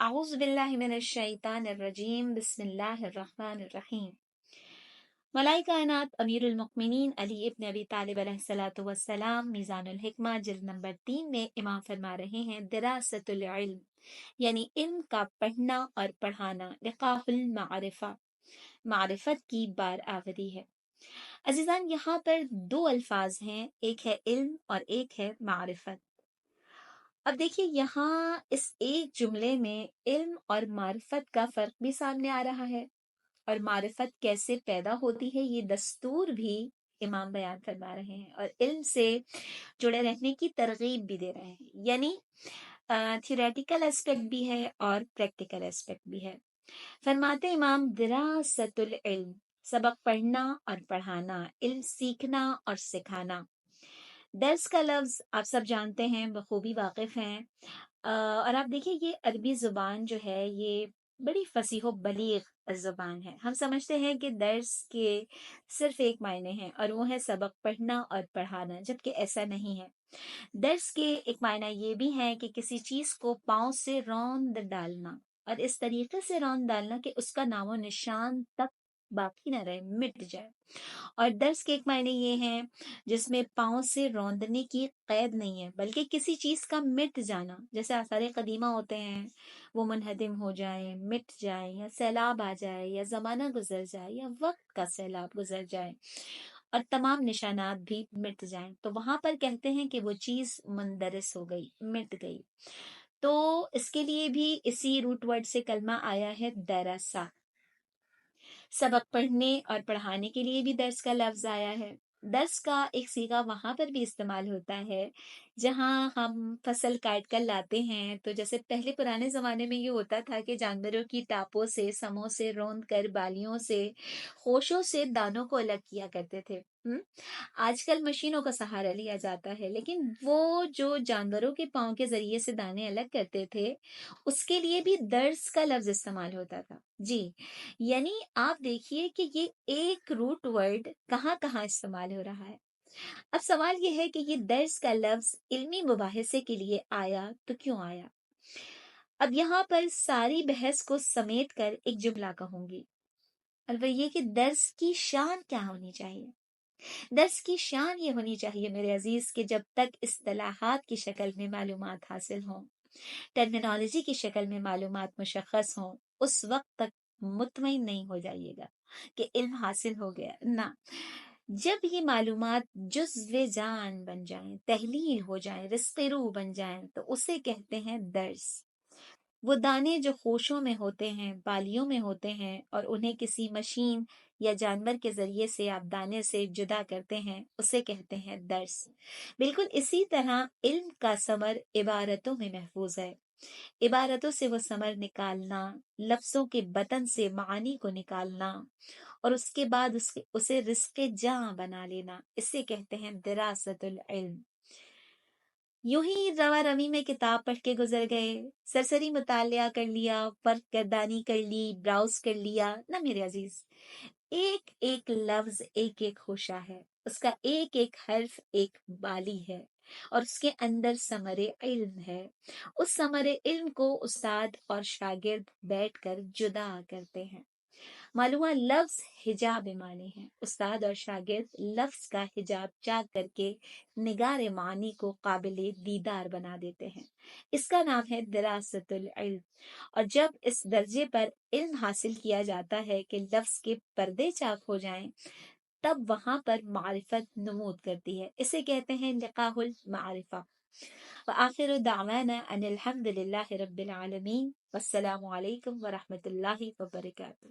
اعوذ باللہ من الشیطان الرجیم بسم اللہ الرحمن الرحیم۔ ملائی کائنات امیر المؤمنین علی ابن ابی طالب علیہ الصلوۃ والسلام میزان الحکمہ جلد نمبر 3 میں امام فرما رہے ہیں دراست العلم یعنی علم کا پڑھنا اور پڑھانا، لقاح المعرفہ، معرفت کی بار آوری ہے۔ عزیزان، یہاں پر دو الفاظ ہیں، ایک ہے علم اور ایک ہے معرفت۔ اب دیکھیے یہاں اس ایک جملے میں علم اور معرفت کا فرق بھی سامنے آ رہا ہے، اور معرفت کیسے پیدا ہوتی ہے یہ دستور بھی امام بیان فرما رہے ہیں، اور علم سے جڑے رہنے کی ترغیب بھی دے رہے ہیں، یعنی تھیوریٹیکل اسپیکٹ بھی ہے اور پریکٹیکل اسپیکٹ بھی ہے۔ فرماتے امام دراست العلم، سبق پڑھنا اور پڑھانا، علم سیکھنا اور سکھانا۔ درس کا لفظ آپ سب جانتے ہیں، بخوبی واقف ہیں، اور آپ دیکھیے یہ عربی زبان جو ہے یہ بڑی فصیح و بلیغ زبان ہے۔ ہم سمجھتے ہیں کہ درس کے صرف ایک معنی ہیں اور وہ ہے سبق پڑھنا اور پڑھانا، جبکہ ایسا نہیں ہے۔ درس کے ایک معنی یہ بھی ہے کہ کسی چیز کو پاؤں سے روند ڈالنا، اور اس طریقے سے روند ڈالنا کہ اس کا نام و نشان تک باقی نہ رہے، مٹ جائے۔ اور درس کے ایک معنی یہ ہیں جس میں پاؤں سے روندنے کی قید نہیں ہے، بلکہ کسی چیز کا مٹ جانا، جیسے آثار قدیمہ ہوتے ہیں وہ منہدم ہو جائیں، مٹ جائیں، یا سیلاب آ جائے، یا زمانہ گزر جائے، یا وقت کا سیلاب گزر جائے اور تمام نشانات بھی مٹ جائیں، تو وہاں پر کہتے ہیں کہ وہ چیز مندرس ہو گئی، مٹ گئی۔ تو اس کے لیے بھی اسی روٹ ورڈ سے کلمہ آیا ہے درسا۔ سبق پڑھنے اور پڑھانے کے لیے بھی درس کا لفظ آیا ہے۔ درس کا ایک صیغہ وہاں پر بھی استعمال ہوتا ہے جہاں ہم فصل کاٹ کر لاتے ہیں، تو جیسے پہلے پرانے زمانے میں یہ ہوتا تھا کہ جانوروں کی ٹاپوں سے، سموں سے روند کر، بالیوں سے، خوشوں سے دانوں کو الگ کیا کرتے تھے۔ آج کل مشینوں کا سہارا لیا جاتا ہے، لیکن وہ جو جانوروں کے پاؤں کے ذریعے سے دانے الگ کرتے تھے اس کے لیے بھی درس کا لفظ استعمال ہوتا تھا۔ جی، یعنی آپ دیکھیے کہ یہ ایک روٹ ورڈ کہاں کہاں استعمال ہو رہا ہے۔ اب سوال یہ ہے کہ یہ درس کا لفظ علمی مباحثے کے لیے آیا تو کیوں آیا؟ اب یہاں پر ساری بحث کو سمیٹ کر ایک جملہ کہوں گی، اور وہ یہ کہ درس کی شان کیا ہونی چاہیے۔ درس کی شان یہ ہونی چاہیے میرے عزیز کہ جب تک اصطلاحات کی شکل میں معلومات حاصل ہوں، ٹرمینالوجی کی شکل میں معلومات مشخص ہوں، اس وقت تک مطمئن نہیں ہو جائیے گا کہ علم حاصل ہو گیا، نہ۔ جب یہ معلومات جزو جان بن جائیں، تحلیل ہو جائیں، رزق روح بن جائیں، تو اسے کہتے ہیں درس۔ وہ دانے جو خوشوں میں ہوتے ہیں، بالیوں میں ہوتے ہیں، اور انہیں کسی مشین یا جانور کے ذریعے سے آپ دانے سے جدا کرتے ہیں، اسے کہتے ہیں درس۔ بالکل اسی طرح علم کا ثمر عبارتوں میں محفوظ ہے۔ عبارتوں سے وہ ثمر نکالنا، لفظوں کے بطن سے معانی کو نکالنا، اور اس کے بعد اسے رزق جاں بنا لینا، اسے کہتے ہیں دراست العلم۔ یوں ہی رواں روی میں کتاب پڑھ کے گزر گئے، سرسری مطالعہ کر لیا، فرق گردانی کر لی، براؤز کر لیا، نہ میرے عزیز۔ ایک ایک لفظ ایک ایک ہوشہ ہے، اس کا ایک ایک حرف ایک بالی ہے، اور اس کے اندر ثمر علم ہے۔ اس ثمر علم کو استاد اور شاگرد بیٹھ کر جدا کرتے ہیں۔ معلومہ لفظ حجاب معنی ہے، استاد اور شاگرد لفظ کا حجاب چاک کر کے نگار معنی کو قابل دیدار بنا دیتے ہیں۔ اس کا نام ہے دراست العلم۔ اور جب اس درجے پر علم حاصل کیا جاتا ہے کہ لفظ کے پردے چاک ہو جائیں، تب وہاں پر معرفت نمود کرتی ہے، اسے کہتے ہیں لقاح المعرفہ۔ وآخر دعوانا ان الحمد للہ رب العالمین، والسلام علیکم ورحمۃ اللہ وبرکاتہ۔